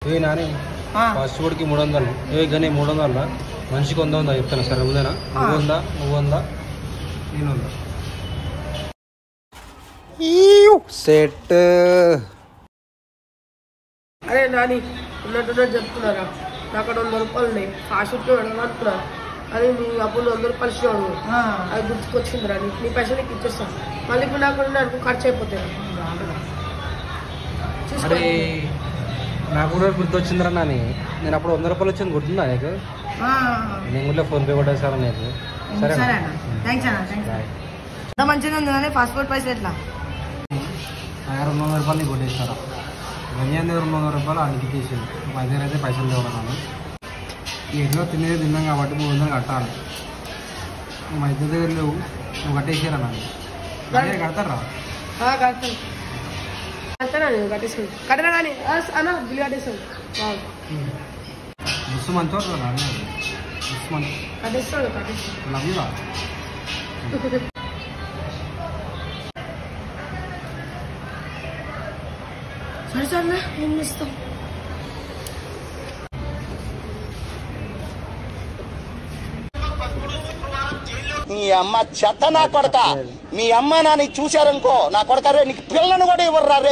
ఏ Nani first ఫుడ్కి 300 ఏ కానీ 300 మనిషికి 100 చెప్తాను సరే ఉందేనా నువ్వు వందా నేను వందా సెట్ అరే నాని ఉన్నట్టు చెప్తున్నారా నాకు అక్కడ 100 రూపాయలు ఉన్నాయి ఫాస్ట్ ఫుడ్కి అడగనుకున్నా అది నీ అప్పుడు 100 రూపాయలు ఇచ్చినాడు అది గుర్తుకొచ్చింది రా నీ పైసలు నీకు ఇచ్చేస్తాను మళ్ళీ ఇప్పుడు నాకు ఖర్చు అయిపోతాయి అరే నాకు కూడా గుర్తొచ్చిందిరా నాని నేను అప్పుడు 100 రూపాయలు వచ్చింది గుర్తుందా నీకు నేను కూడా ఫోన్పే కొట్టేసాను నీకు సరే ఎంత మంచిగా ఉంది కానీ ఫాస్ట్ ఫుడ్ పైసలు ఎట్లా 200 రూపాయలు నీకు కొట్టేస్తారా గంజాయి 200 రూపాయలు అడిగి తీసింది మా దగ్గర అయితే పైసలు లేవన్నాను ఎన్నో తినేది తిన్నాం కాబట్టి 300 కట్టాలి మా ఇద్దరి దగ్గర లేవు నువ్వు కట్టేసారా నాని కడతారా కట్టేసుకోండి కట్టరా కానీ అన్న బిల్లు కట్టేస్తాను బుస్సు మంచోడు రాని బుస్సు మంచి కట్టేస్తాడు లవ్ యూ రా సరే సరే ఏం చేస్తాం నీ అమ్మ చెత్త నా కొడక మీ అమ్మ నాని చూశారనుకో నా కొడక రే నీకు పిల్లను కూడా ఇవ్వరు రే